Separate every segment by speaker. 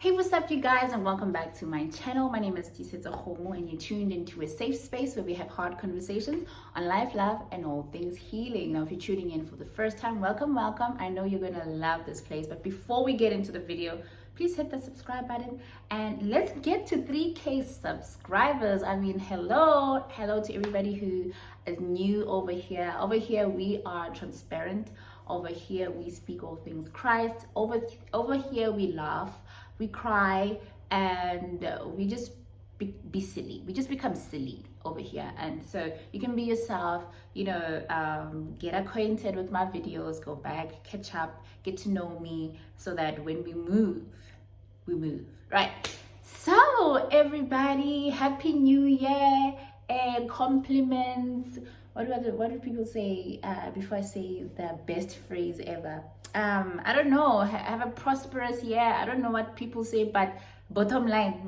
Speaker 1: Hey, what's up, you guys, and welcome back to my channel. My name is Tisetsa Homo, and you're tuned into a safe space where we have hard conversations on life, love, and all things healing. Now, if you're tuning in for the first time, welcome. I know you're gonna love this place, but before we get into the video, please hit the subscribe button and let's get to 3K subscribers. I mean, hello to everybody who is new over here. Over here, we are transparent. Over here, we speak all things Christ. Over here, we laugh, we cry, and we just be silly. We just become silly over here. And so you can be yourself, get acquainted with my videos, go back, catch up, get to know me, so that when we move, right? So everybody, happy new year and compliments. What do people say before I say the best phrase ever? I don't know. Have a prosperous year. I don't know what people say, but bottom line,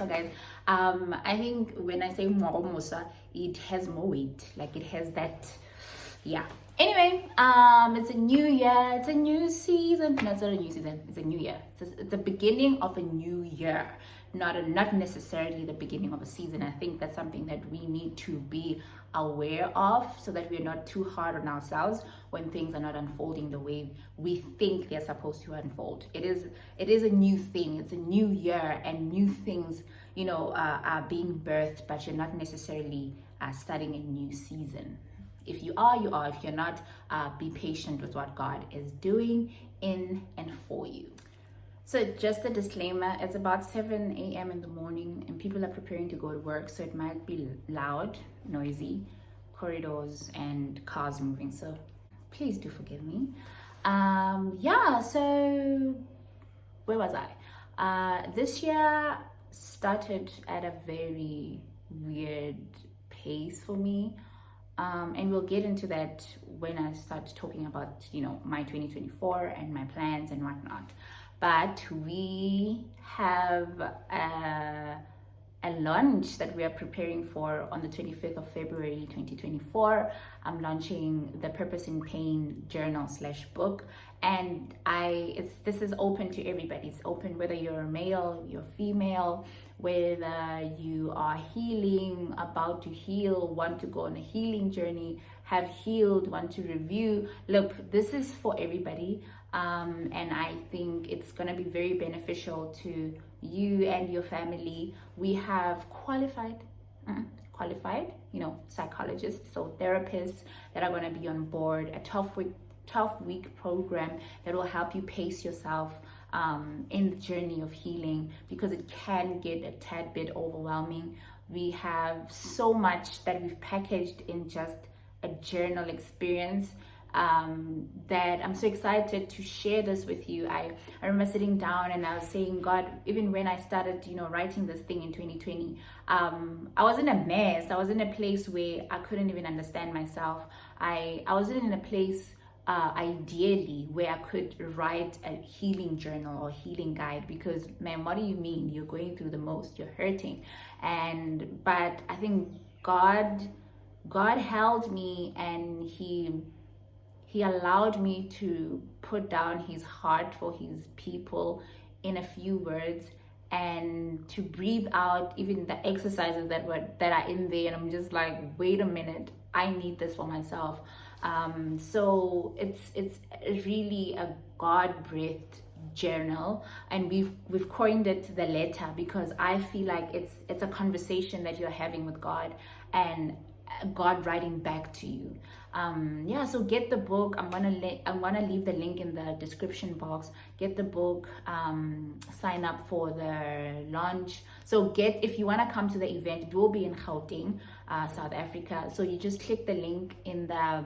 Speaker 1: guys. I think when I say it has more weight. Like it has that. Yeah. Anyway, it's a new year. It's a new season. No, it's not a new season. It's a new year. It's the beginning of a new year. Not necessarily the beginning of a season. I think that's something that we need to be aware of, so that we're not too hard on ourselves when things are not unfolding the way we think they're supposed to unfold. It is a new thing. It's a new year, and new things, are being birthed, but you're not necessarily starting a new season. If you are, you are. If you're not, be patient with what God is doing in and for you. So just a disclaimer, it's about 7 a.m. in the morning and people are preparing to go to work. So it might be loud, noisy, corridors and cars moving. So please do forgive me. So where was I? This year started at a very weird pace for me. And we'll get into that when I start talking about, my 2024 and my plans and whatnot. But we have a launch that we are preparing for on the 25th of February 2024. I'm launching the Purpose in Pain journal / book, and this is open to everybody. It's open whether you're a male, you're female, whether you are healing, about to heal, want to go on a healing journey, have healed, want to review. Look, this is for everybody. And I think it's going to be very beneficial to you and your family. We have qualified, psychologists, so therapists that are going to be on board, a 12-week program that will help you pace yourself in the journey of healing, because it can get a tad bit overwhelming. We have so much that we've packaged in just a journal experience, that I'm so excited to share this with you. I remember sitting down and I was saying, God, even when I started, writing this thing in 2020, I was in a mess. I was in a place where I couldn't even understand myself. I wasn't in a place, ideally, where I could write a healing journal or healing guide, because, man, what do you mean? You're going through the most, you're hurting. But I think God held me, and He allowed me to put down His heart for His people in a few words, and to breathe out even the exercises that are in there. And I'm just like, wait a minute, I need this for myself. So it's really a God-breathed journal, and we've coined it the letter, because I feel like it's a conversation that you're having with God, and God writing back to you. So get the book. I'm gonna leave the link in the description box. Get the book, sign up for the launch. So if you want to come to the event, it will be in Gauteng, South Africa. So you just click the link in the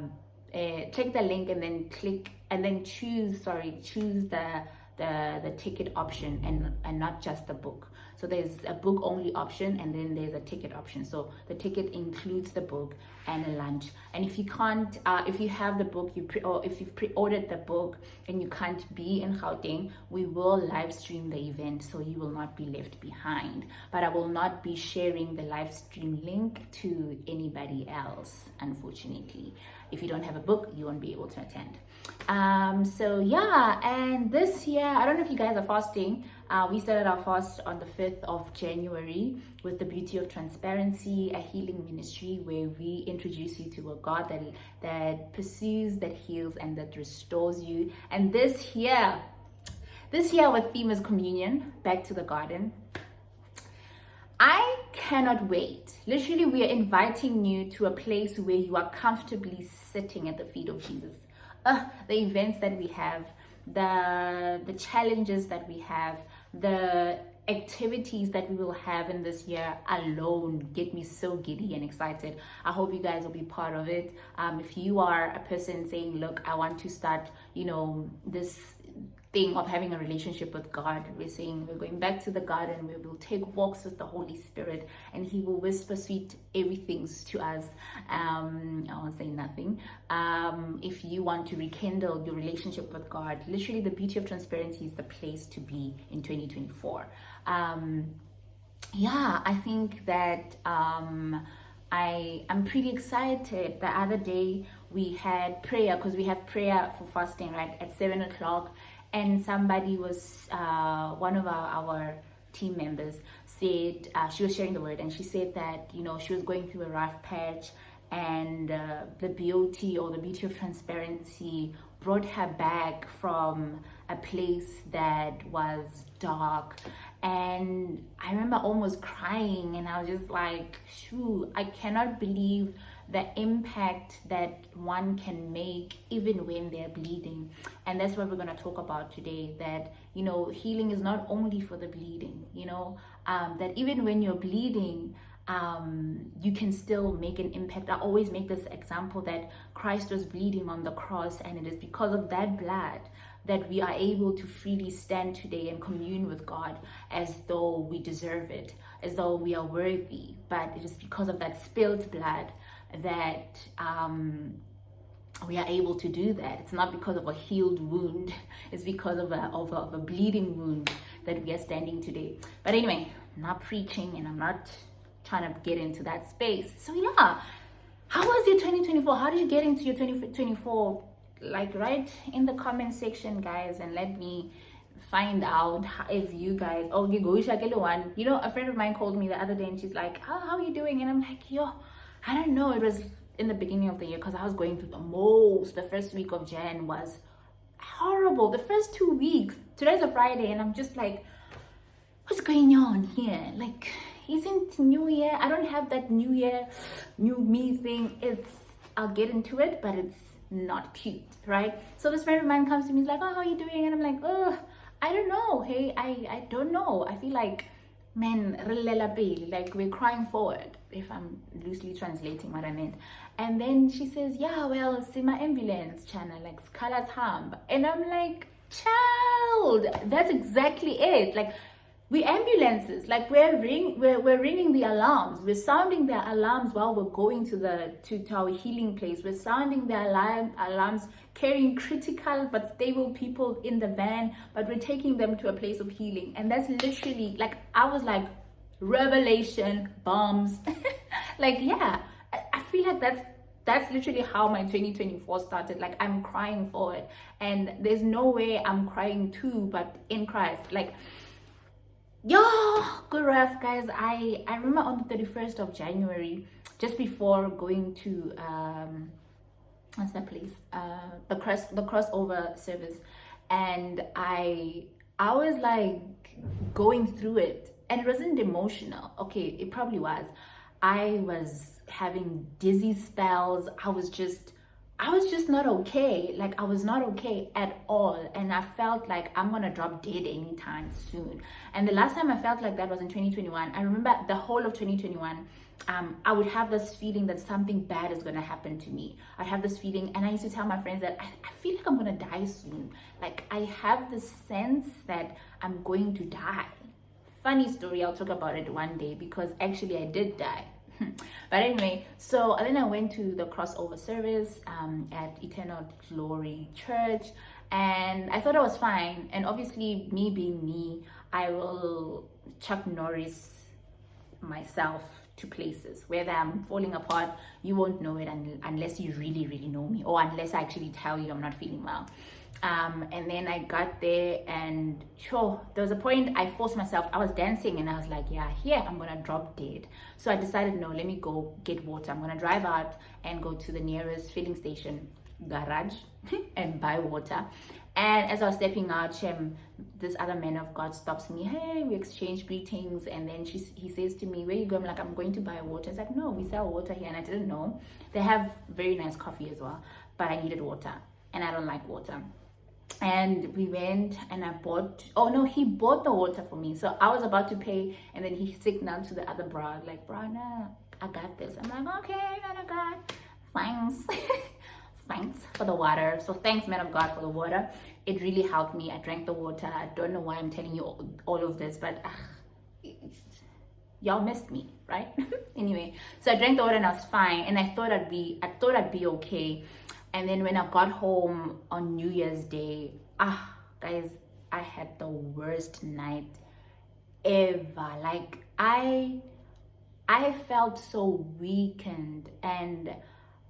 Speaker 1: and then choose the ticket option, and not just the book. So there's a book only option, and then there's a ticket option. So the ticket includes the book and a lunch. And if you can't, if you have the book, or if you've pre-ordered the book and you can't be in Gauteng, we will live stream the event, so you will not be left behind. But I will not be sharing the live stream link to anybody else, unfortunately. If you don't have a book, you won't be able to attend. So yeah, and this year, I don't know if you guys are fasting. We started our fast on the 5th of January with the Beauty of Transparency, a healing ministry where we introduce you to a God that pursues, that heals, and that restores you. And this year our theme is communion, back to the garden. I cannot wait. Literally, we are inviting you to a place where you are comfortably sitting at the feet of Jesus. The events that we have, the challenges that we have, the activities that we will have in this year alone get me so giddy and excited. I hope you guys will be part of it. If you are a person saying, look, I want to start, this thing of having a relationship with God, we're saying we're going back to the garden where we'll take walks with the Holy Spirit and He will whisper sweet everythings to us. I won't say nothing. If you want to rekindle your relationship with God, literally the Beauty of Transparency is the place to be in 2024. I think that I'm pretty excited. The other day we had prayer, because we have prayer for fasting, right, at 7 o'clock. And somebody was, one of our team members said, she was sharing the word, and she said that, she was going through a rough patch, and the beauty or the Beauty of Transparency brought her back from a place that was dark. And I remember almost crying, and I was just like, shoo, I cannot believe the impact that one can make even when they're bleeding. And that's what we're going to talk about today, that healing is not only for the bleeding, that even when you're bleeding, you can still make an impact. I always make this example that Christ was bleeding on the cross, and it is because of that blood that we are able to freely stand today and commune with God as though we deserve it, as though we are worthy. But it is because of that spilled blood that we are able to do that. It's not because of a healed wound. It's because of a bleeding wound that we are standing today. But anyway, I'm not preaching, and I'm not trying to get into that space. So yeah, how was your 2024? How did you get into your 2024? Like, write in the comment section, guys, and let me find out if you guys, a friend of mine called me the other day, and she's like, how are you doing? And I'm like, I don't know. It was in the beginning of the year, because I was going through the most. The first week of Jan was horrible. The first 2 weeks, today's a Friday, and I'm just like, what's going on here? Like, isn't New Year? I don't have that New Year, new me thing. I'll get into it, but it's not cute, right? So this friend of mine comes to me, he's like, how are you doing? And I'm like, I don't know. Hey, I don't know. I feel like, man, like we're crying forward, if I'm loosely translating what I meant. And then she says, Sima ambulance channel, like Scala's Humb. And I'm like, child, that's exactly it. Like, we ambulances, like we're ringing the alarms. We're sounding the alarms while we're going to our healing place. We're sounding the alarms, carrying critical but stable people in the van, but we're taking them to a place of healing. And that's literally, like, I was like, revelation bombs. Like, yeah, I feel like that's literally how my 2024 started. Like, I'm crying for it, and there's no way I'm crying too, but in Christ. Like, good ref, guys. I remember on the 31st of January, just before going to what's that place, the crossover service, and I was like going through it, and it wasn't emotional. Okay, it probably was. I was having dizzy spells. I was just not okay. Like, I was not okay at all. And I felt like I'm gonna drop dead anytime soon. And the last time I felt like that was in 2021. I remember the whole of 2021, I would have this feeling that something bad is gonna happen to me. I'd have this feeling, and I used to tell my friends that I feel like I'm gonna die soon. Like, I have this sense that I'm going to die. Funny story, I'll talk about it one day, because actually I did die. But anyway, so then I went to the crossover service at Eternal Glory Church, and I thought I was fine. And obviously, me being me, I will Chuck Norris myself to places. Whether I'm falling apart, you won't know it unless you really, really know me, or unless I actually tell you I'm not feeling well. And then I got there, and sure, there was a point I forced myself. I was dancing and I was like, yeah, here I'm gonna drop dead. So I decided, no, let me go get water. I'm gonna drive out and go to the nearest filling station garage and buy water. And as I was stepping out, this other man of God stops me. Hey, we exchange greetings, and then he says to me, where you going? I'm like, I'm going to buy water. He's like, no, we sell water here. And I didn't know. They have very nice coffee as well, but I needed water, and I don't like water. And we went, and he bought the water for me. So I was about to pay, and then he signaled to the other bro, like, bro, no, I got this. I'm like, okay, man of God, thanks. Thanks for the water. So thanks, man of God, for the water. It really helped me. I drank the water. I don't know why I'm telling you all of this, but y'all missed me, right? Anyway, so I drank the water and I was fine, and I thought I'd be okay. And then when I got home on New Year's Day, guys, I had the worst night ever. Like I felt so weakened, and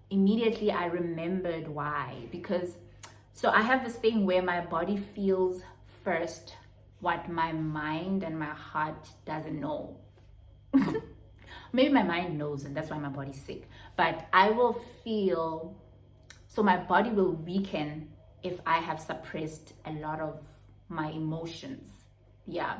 Speaker 1: immediately I remembered why. Because so I have this thing where my body feels first what my mind and my heart doesn't know. Maybe my mind knows, and that's why my body's sick. But I will feel, so my body will weaken if I have suppressed a lot of my emotions. Yeah.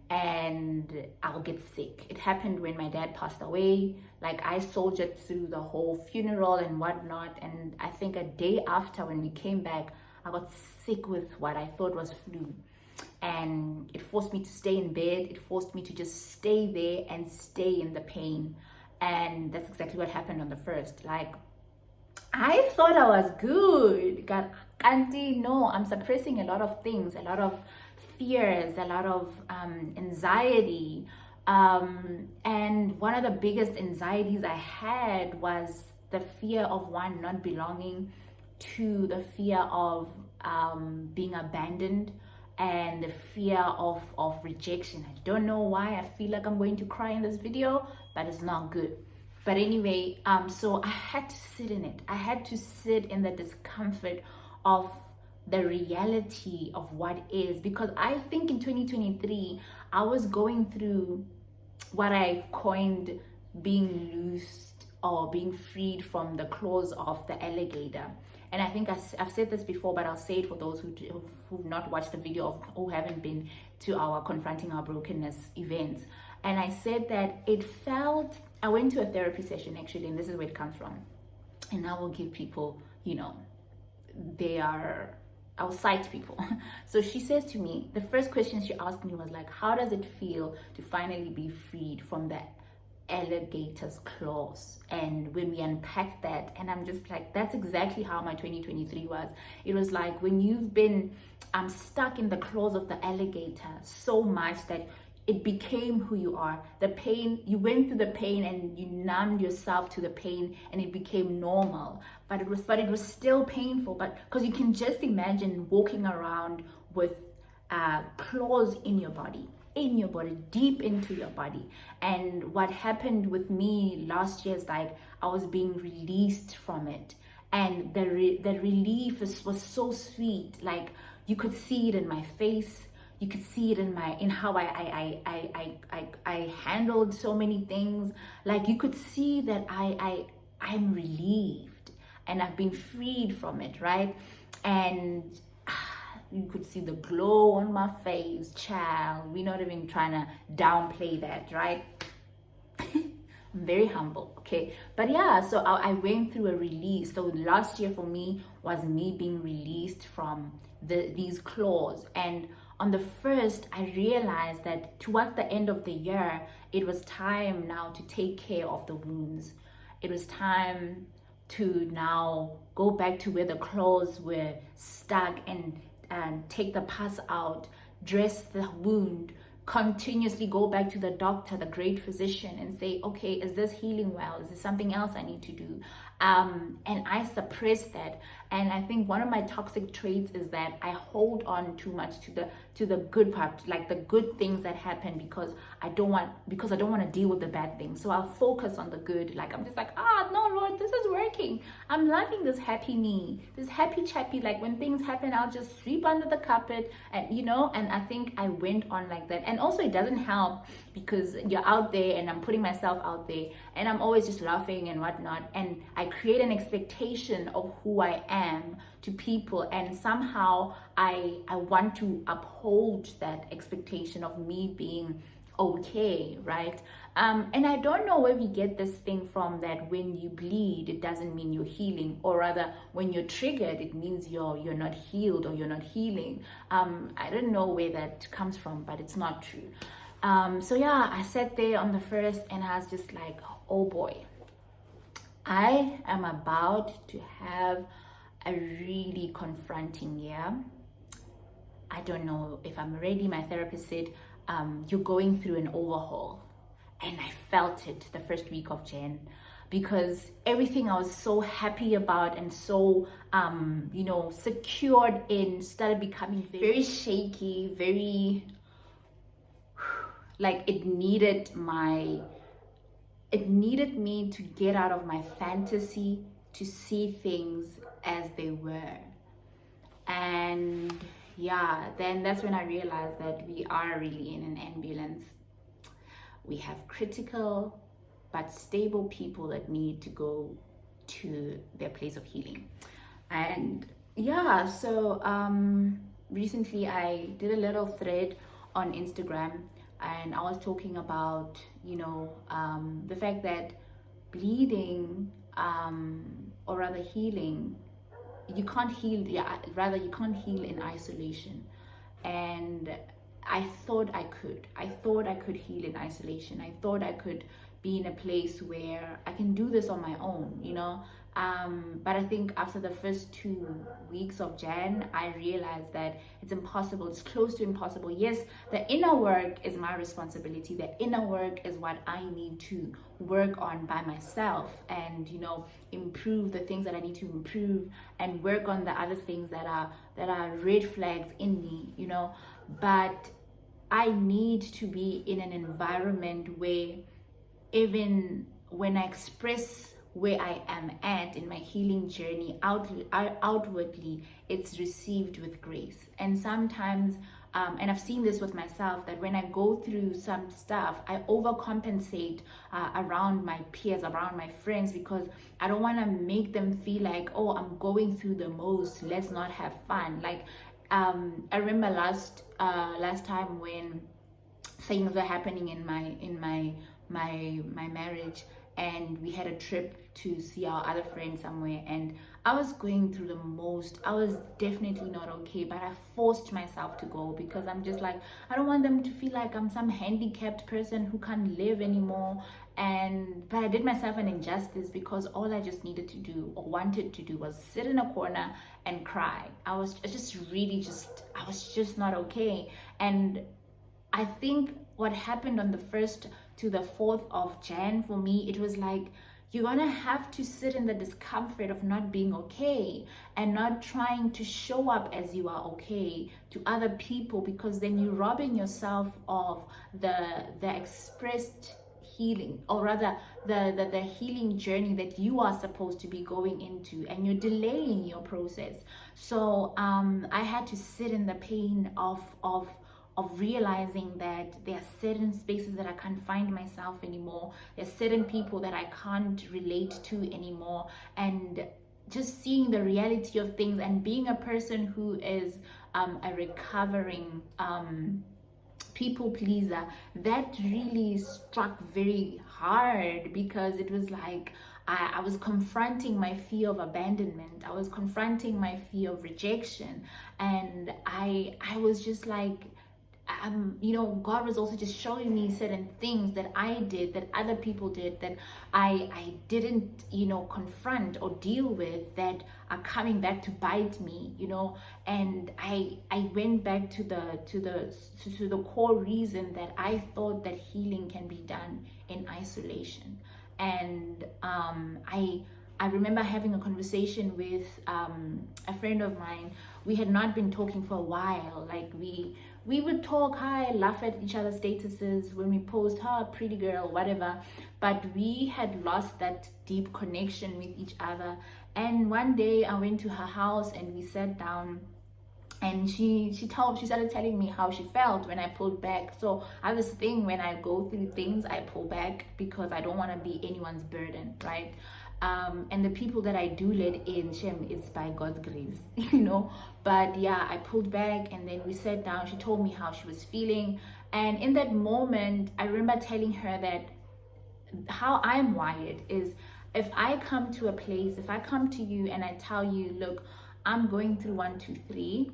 Speaker 1: And I'll get sick. It happened when my dad passed away. Like, I soldiered through the whole funeral and whatnot, and I think a day after, when we came back, I got sick with what I thought was flu, and it forced me to stay in bed. It forced me to just stay there and stay in the pain. And that's exactly what happened on the first. Like, I thought I was good. God, auntie, no, I'm suppressing a lot of things, a lot of fears, a lot of anxiety. And one of the biggest anxieties I had was the fear of, one, not belonging, two, the fear of being abandoned, and the fear of rejection. I don't know why I feel like I'm going to cry in this video, but it's not good. But anyway, so I had to sit in it. I had to sit in the discomfort of the reality of what is, because I think in 2023 I was going through what I've coined being loosed, or being freed from the claws of the alligator. And I think I've said this before, but I'll say it for those who've not watched the video, who haven't been to our Confronting Our Brokenness events. And I said that I went to a therapy session actually, and this is where it comes from. And I will give people, I'll cite people. So she says to me, the first question she asked me was like, how does it feel to finally be freed from the alligator's claws? And when we unpack that, and I'm just like, that's exactly how my 2023 was. It was like when you've been stuck in the claws of the alligator so much that it became who you are. The pain, you went through the pain and you numbed yourself to the pain, and it became normal. But it was still painful. But because you can just imagine walking around with claws in your body, deep into your body. And what happened with me last year is like I was being released from it, and the relief was so sweet. Like, you could see it in my face. You could see it in how I handled so many things. Like, you could see that I'm relieved and I've been freed from it, right? And you could see the glow on my face, child. We're not even trying to downplay that, right? I'm very humble, okay? But yeah, so I went through a release. So last year for me was me being released from these claws. And on the first, I realized that towards the end of the year, it was time now to take care of the wounds. It was time to now go back to where the claws were stuck, and take the pus out, dress the wound, continuously go back to the doctor, the great physician, and say, okay, is this healing well? Is there something else I need to do? And I suppressed that. And I think one of my toxic traits is that I hold on too much to the good part, like the good things that happen, because I don't want to deal with the bad things. So I'll focus on the good. Like I'm just like, no, Lord, this is working. I'm loving this happy me, this happy chappy. Like when things happen, I'll just sweep under the carpet, and and I think I went on like that. And also it doesn't help because you're out there and I'm putting myself out there and I'm always just laughing and whatnot, and I create an expectation of who I am to people, and somehow I want to uphold that expectation of me being okay, right? And I don't know where we get this thing from, that when you bleed it doesn't mean you're healing, or rather when you're triggered it means you're not healed or you're not healing. I don't know where that comes from, but it's not true. So yeah, I sat there on the first and I was just like, oh boy, I am about to have a really confronting year. I don't know if I'm ready. My therapist said, you're going through an overhaul. And I felt it the first week of Jan, because everything I was so happy about and so, secured in started becoming very shaky, very, like it needed me to get out of my fantasy to see things as they were. And yeah, then that's when I realized that we are really in an ambulance. We have critical but stable people that need to go to their place of healing. And yeah, so recently I did a little thread on Instagram, and I was talking about the fact that bleeding, or rather healing, you can't heal in isolation. And I thought I could heal in isolation. I thought I could be in a place where I can do this on my own, but I think after the first 2 weeks of Jan, I realized that it's impossible. It's close to impossible. Yes, the inner work is my responsibility. The inner work is what I need to work on by myself, and improve the things that I need to improve, and work on the other things that are red flags in me, but I need to be in an environment where even when I express where I am at in my healing journey outwardly, it's received with grace. And sometimes, and I've seen this with myself, that when I go through some stuff, I overcompensate around my peers, around my friends, because I don't want to make them feel like, oh, I'm going through the most, let's not have fun. Like I remember last time when things were happening in my marriage, and we had a trip to see our other friend somewhere, and I was going through the most. I was definitely not okay, but I forced myself to go, because I'm just like, I don't want them to feel like I'm some handicapped person who can't live anymore. But I did myself an injustice, because all I just needed to do, or wanted to do, was sit in a corner and cry. I was just not okay. And I think what happened on the 1st to the 4th of Jan, for me, it was like, you're gonna have to sit in the discomfort of not being okay, and not trying to show up as you are okay to other people, because then you're robbing yourself of the expressed healing, or rather the healing journey that you are supposed to be going into, and you're delaying your process. So I had to sit in the pain of realizing that there are certain spaces that I can't find myself anymore. There are certain people that I can't relate to anymore, and just seeing the reality of things, and being a person who is a recovering people pleaser, that really struck very hard, because it was like I was confronting my fear of abandonment. I was confronting my fear of rejection, and I was just like, God was also just showing me certain things that I did, that other people did, that I didn't, confront or deal with, that are coming back to bite me, and I went back to the core reason that I thought that healing can be done in isolation. And I remember having a conversation with a friend of mine. We had not been talking for a while. Like we would talk, hi, laugh at each other's statuses when we post, huh, pretty girl, whatever. But we had lost that deep connection with each other. And one day I went to her house and we sat down, and she started telling me how she felt when I pulled back. So I have this thing, when I go through things, I pull back because I don't want to be anyone's burden, right? And the people that I do let in, Shem, it's by God's grace, you know. But yeah, I pulled back, and then we sat down. She told me how she was feeling, and in that moment I remember telling her that how I'm wired is, if I come to a place, if I come to you and I tell you, look, I'm going through 1, 2, 3,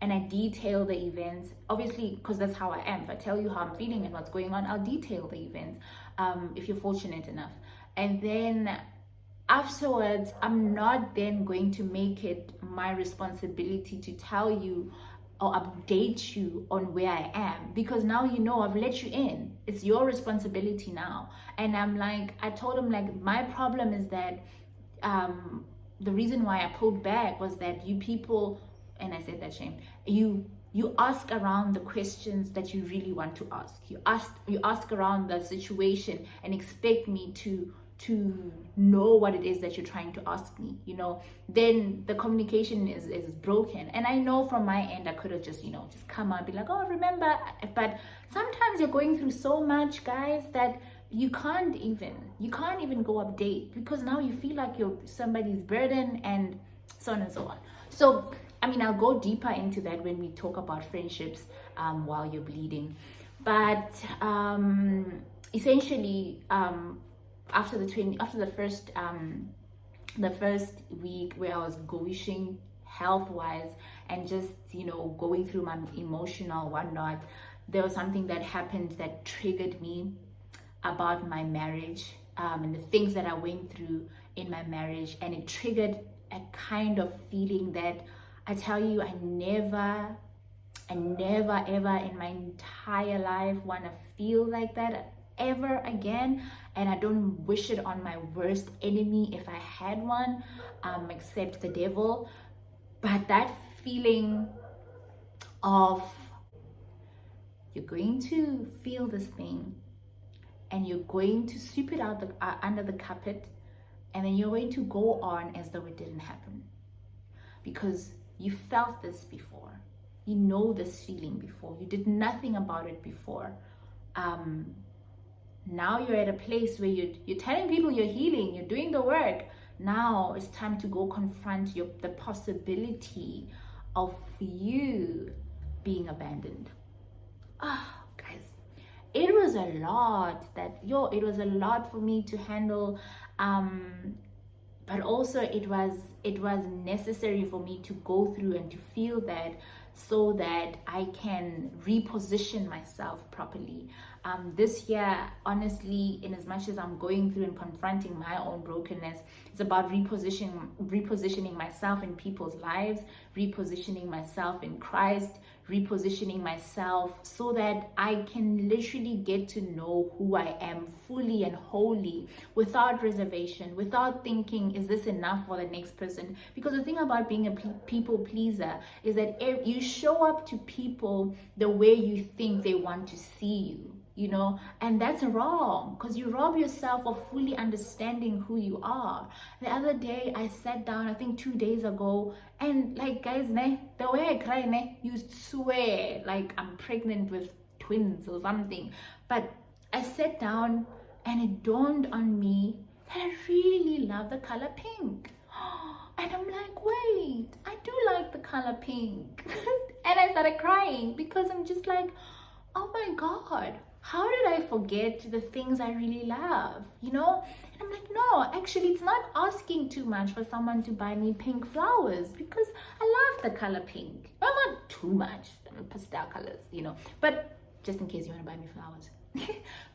Speaker 1: and I detail the events, obviously, because that's how I am. If I tell you how I'm feeling and what's going on, I'll detail the events, if you're fortunate enough. And then afterwards, I'm not then going to make it my responsibility to tell you or update you on where I am, because now you know I've let you in. It's your responsibility now. And I'm like, I told him, like, my problem is that the reason why I pulled back was that you people, and I said that, Shame, you ask around the questions that you really want to ask. You ask around the situation and expect me to know what it is that you're trying to ask me, you know. Then the communication is broken. And I know from my end I could have just, you know, just come out and be like, oh, remember. But sometimes you're going through so much, guys, that you can't even go update, because now you feel like you're somebody's burden, and so on and so on. So I mean, I'll go deeper into that when we talk about friendships while you're bleeding. But essentially, after the first week where I was going health-wise and just, you know, going through my emotional whatnot, there was something that happened that triggered me about my marriage, and the things that I went through in my marriage, and it triggered a kind of feeling that, I tell you, I never ever in my entire life want to feel like that ever again. And I don't wish it on my worst enemy, if I had one, except the devil. But that feeling of, you're going to feel this thing and you're going to sweep it out under the carpet, and then you're going to go on as though it didn't happen, because you felt this before, you know this feeling before, you did nothing about it before. Now you're at a place where you're telling people you're healing, you're doing the work. Now it's time to go confront the possibility of you being abandoned. Guys, it was a lot it was a lot for me to handle. But also it was necessary for me to go through and to feel that, so that I can reposition myself properly. This year, honestly, in as much as I'm going through and confronting my own brokenness, it's about repositioning myself in people's lives, repositioning myself in Christ, repositioning myself so that I can literally get to know who I am fully and wholly, without reservation, without thinking, is this enough for the next person? Because the thing about being a people pleaser is that you show up to people the way you think they want to see you, you know, and that's wrong, because you rob yourself of fully understanding who you are. The other day I sat down, I think 2 days ago, and like, guys, the way I cry, you swear like I'm pregnant with twins or something. But I sat down and it dawned on me that I really love the color pink. And I'm like, wait, I do like the color pink. And I started crying, because I'm just like, oh my God, how did I forget the things I really love, you know? And I'm like, no, actually, it's not asking too much for someone to buy me pink flowers, because I love the color pink. Well, not too much, pastel colors, you know, but just in case you want to buy me flowers.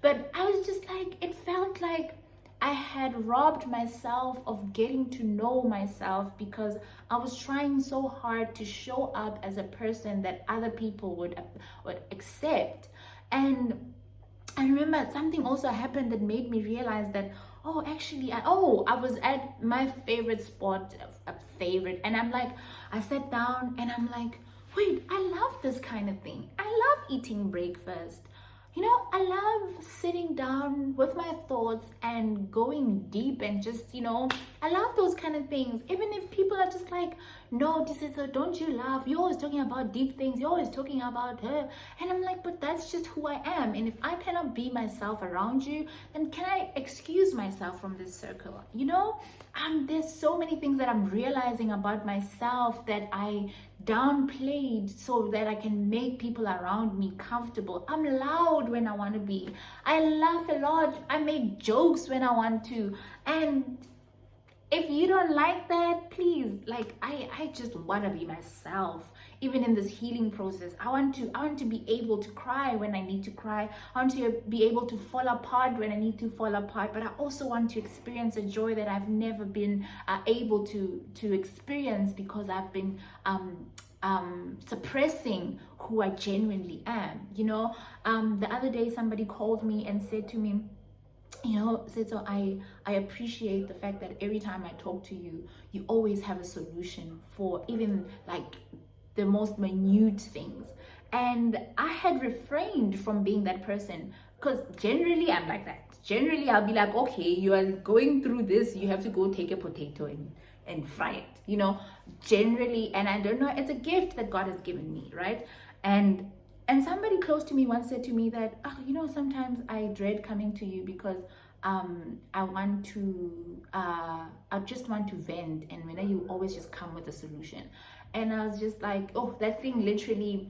Speaker 1: But I was just like, it felt like I had robbed myself of getting to know myself, because I was trying so hard to show up as a person that other people would accept. And I remember something also happened that made me realize that, oh, actually, I was at my favorite spot, a favorite, and I'm like, I sat down and I'm like, wait, I love this kind of thing. I love eating breakfast. You know, I love sitting down with my thoughts and going deep and just, I love those kind of things. Even if people are just like, no, this is don't you laugh? You're always talking about deep things. You're always talking about her. And I'm like, but that's just who I am. And if I cannot be myself around you, then can I excuse myself from this circle? There's so many things that I'm realizing about myself that I downplayed so that I can make people around me comfortable. I'm loud when I want to be. I laugh a lot. I make jokes when I want to. And if you don't like that, please, I just want to be myself. Even in this healing process, I want to be able to cry when I need to cry. I want to be able to fall apart when I need to fall apart. But I also want to experience a joy that I've never been able to experience, because I've been suppressing who I genuinely am. The other day somebody called me and said to me, so I appreciate the fact that every time I talk to you, you always have a solution for even the most minute things. And I had refrained from being that person, because generally I'm like that. Generally I'll be like, okay, you are going through this, you have to go take a potato and fry it, generally. And I don't know, it's a gift that God has given me, right? And somebody close to me once said to me that, sometimes I dread coming to you because I just want to vent, and when you always just come with a solution. And I was just like, oh, that thing literally,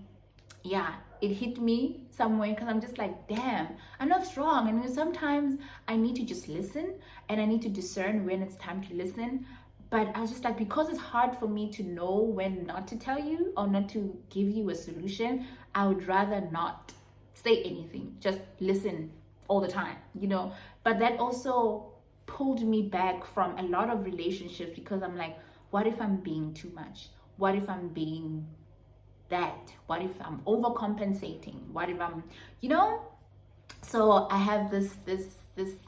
Speaker 1: it hit me somewhere, because I'm just like, damn, I'm not strong. And sometimes I need to just listen, and I need to discern when it's time to listen. But I was just like, because it's hard for me to know when not to tell you or not to give you a solution, I would rather not say anything, just listen all the time, But that also pulled me back from a lot of relationships, because I'm like, what if I'm being too much? What if I'm being that? What if I'm overcompensating? What if I'm, So I have this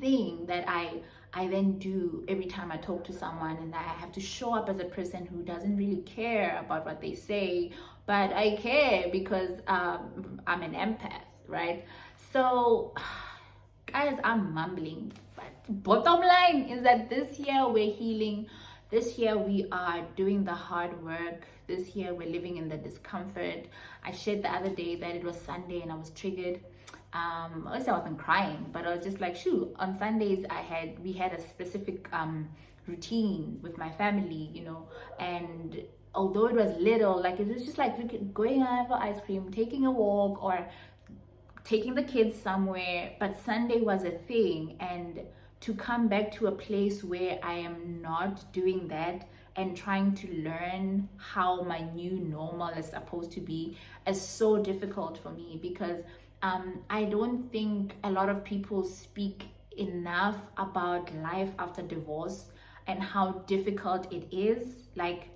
Speaker 1: thing that I then do every time I talk to someone, and I have to show up as a person who doesn't really care about what they say, but I care because I'm an empath, right? So guys, I'm mumbling, but bottom line is that this year we're healing. This year we are doing the hard work. This year we're living in the discomfort. I shared the other day that it was Sunday and I was triggered. Obviously I wasn't crying, but I was just like, shoot, on Sundays we had a specific routine with my family, and although it was little, it was just going out for ice cream, taking a walk, or taking the kids somewhere, but Sunday was a thing. And to come back to a place where I am not doing that and trying to learn how my new normal is supposed to be is so difficult for me, because I don't think a lot of people speak enough about life after divorce and how difficult it is,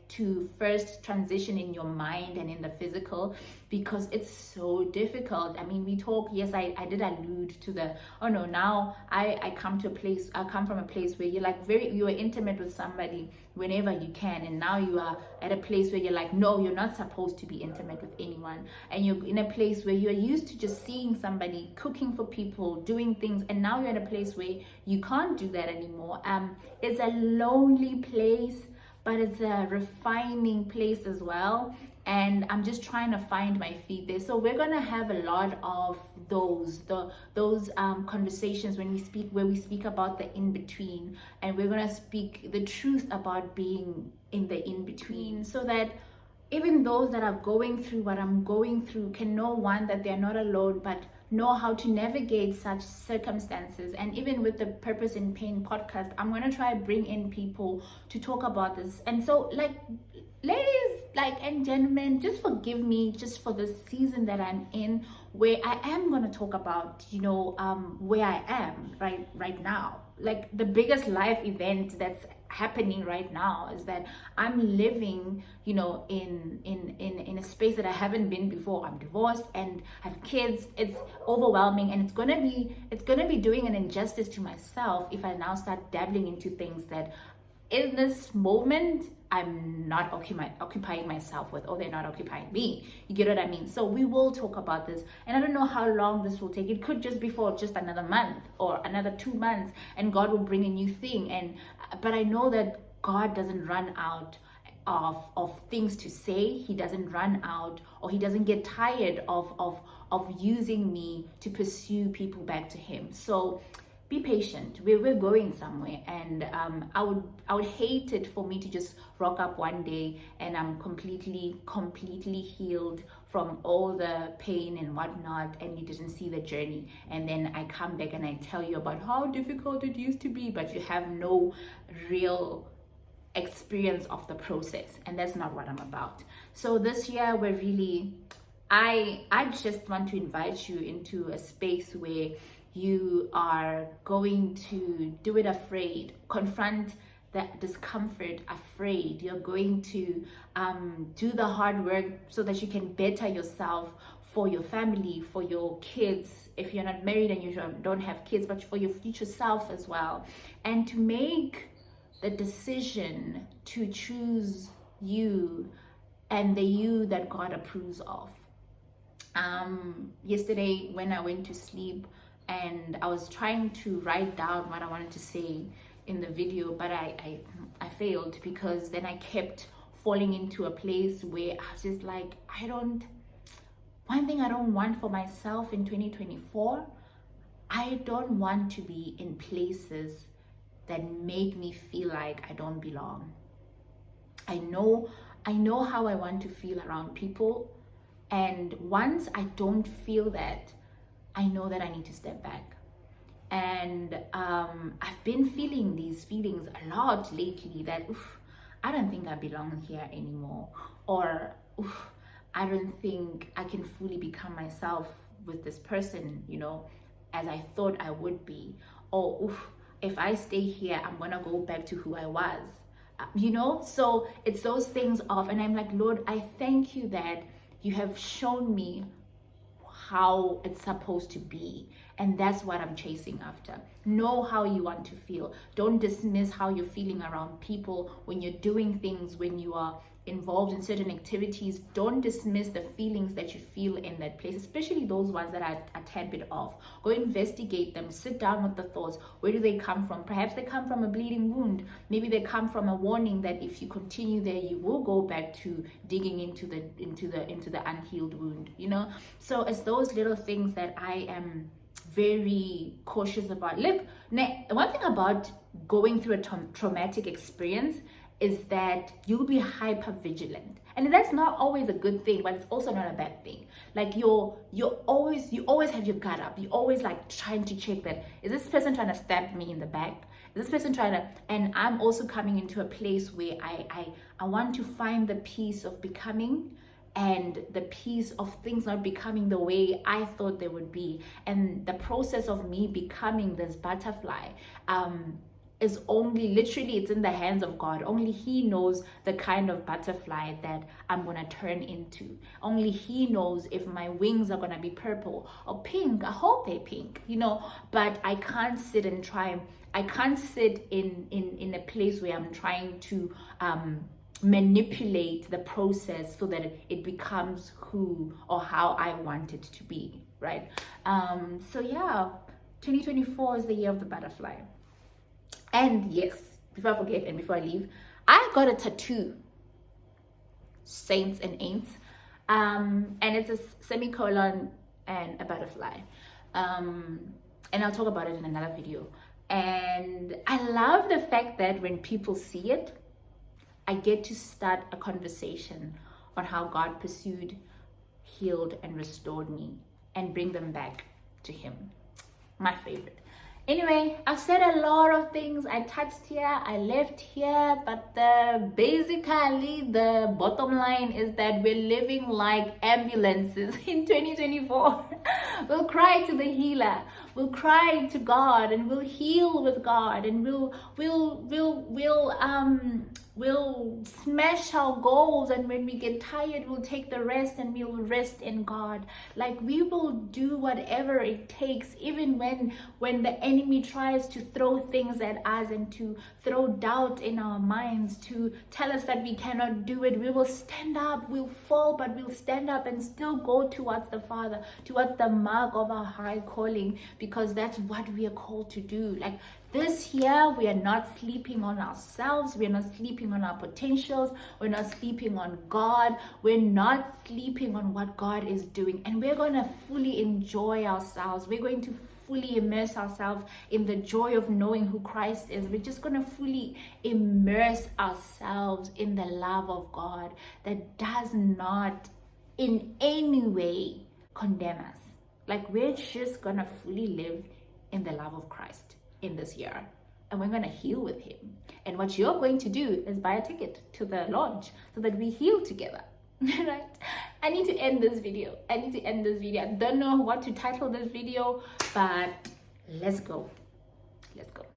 Speaker 1: to first transition in your mind and in the physical, because it's so difficult. I mean, we talk, yes, I did allude to the, now I come from a place where you are intimate with somebody whenever you can, and now you are at a place where you're like, no, you're not supposed to be intimate with anyone, and you're in a place where you're used to just seeing somebody cooking for people, doing things, and now you're at a place where you can't do that anymore. It's a lonely place, but it's a refining place as well, and I'm just trying to find my feet there. So we're gonna have a lot of those conversations where we speak about the in-between, and we're gonna speak the truth about being in the in-between, so that even those that are going through what I'm going through can know, one, that they're not alone, but know how to navigate such circumstances. And even with the Purpose in Pain podcast, I'm going to try to bring in people to talk about this. And so, ladies, and gentlemen, just forgive me just for the season that I'm in, where I am going to talk about, where I am right now. like the biggest life event that's happening right now is that I'm living, you know, in a space that I haven't been before. I'm divorced and have kids. It's overwhelming, and it's gonna be doing an injustice to myself if I now start dabbling into things that in this moment I'm not occupying myself with, or they're not occupying me. You get what I mean? So we will talk about this, and I don't know how long this will take. It could just be for just another month or another 2 months, and God will bring a new thing. But I know that God doesn't run out of things to say. He doesn't run out, or he doesn't get tired of using me to pursue people back to him. So be patient. We're going somewhere, and I would hate it for me to just rock up one day and I'm completely healed from all the pain and whatnot, and you didn't see the journey, and then I come back and I tell you about how difficult it used to be, but you have no real experience of the process, and that's not what I'm about. So this year we're really, I just want to invite you into a space where you are going to do it afraid, confront that discomfort afraid. You're going to do the hard work so that you can better yourself for your family, for your kids, if you're not married and you don't have kids, but for your future self as well, and to make the decision to choose you and the you that God approves of. Yesterday when I went to sleep, and I was trying to write down what I wanted to say in the video, but I failed, because then I kept falling into a place where I was just like, one thing I don't want for myself in 2024, I don't want to be in places that make me feel like I don't belong. I know how I want to feel around people, and once I don't feel that, I know that I need to step back. And I've been feeling these feelings a lot lately, that I don't think I belong here anymore, or I don't think I can fully become myself with this person, you know, as I thought I would be, or if I stay here, I'm gonna go back to who I was, you know. So it's those things and I'm like, Lord, I thank you that you have shown me how it's supposed to be, and that's what I'm chasing after. Know how you want to feel. Don't dismiss how you're feeling around people when you're doing things, when you are involved in certain activities. Don't dismiss the feelings that you feel in that place, especially those ones that are a tad bit off. Go investigate them. Sit down with the thoughts. Where do they come from? Perhaps they come from a bleeding wound. Maybe they come from a warning that if you continue there, you will go back to digging into the unhealed wound, you know. So it's those little things that I am very cautious about. Look, one thing about going through a traumatic experience is that you'll be hyper vigilant, and that's not always a good thing, but it's also not a bad thing. Like you always have your guard up. You always like trying to check that, is this person trying to stab me in the back? Is this person trying to? And I'm also coming into a place where I want to find the peace of becoming, and the peace of things not becoming the way I thought they would be, and the process of me becoming this butterfly is only literally, it's in the hands of God. Only he knows the kind of butterfly that I'm gonna turn into. Only he knows if my wings are gonna be purple or pink. I hope they're pink, you know, but I can't sit and try. I can't sit in a place where I'm trying to manipulate the process so that it becomes who or how I want it to be, right? So yeah, 2024 is the year of the butterfly. And yes, before I forget and before I leave, I got a tattoo, saints and ain'ts, and it's a semicolon and a butterfly, and I'll talk about it in another video. And I love the fact that when people see it, I get to start a conversation on how God pursued, healed, and restored me, and bring them back to him. My favorite. Anyway, I've said a lot of things. I touched here, I left here, but basically the bottom line is that we're living like ambulances in 2024. We'll cry to the healer. we'll cry to God, and we'll heal with God, and we'll smash our goals, and when we get tired, we'll take the rest and we'll rest in God. Like, we will do whatever it takes, even when the enemy tries to throw things at us and to throw doubt in our minds, to tell us that we cannot do it. We will stand up, we'll fall, but we'll stand up and still go towards the Father, towards the mark of our high calling, because that's what we are called to do. Like, this year, we are not sleeping on ourselves. We're not sleeping on our potentials. We're not sleeping on God. We're not sleeping on what God is doing. And we're going to fully enjoy ourselves. We're going to fully immerse ourselves in the joy of knowing who Christ is. We're just going to fully immerse ourselves in the love of God that does not in any way condemn us. Like, we're just going to fully live in the love of Christ in this year, and we're going to heal with him. And what you're going to do is buy a ticket to the launch so that we heal together. Right? I need to end this video. I don't know what to title this video, but let's go.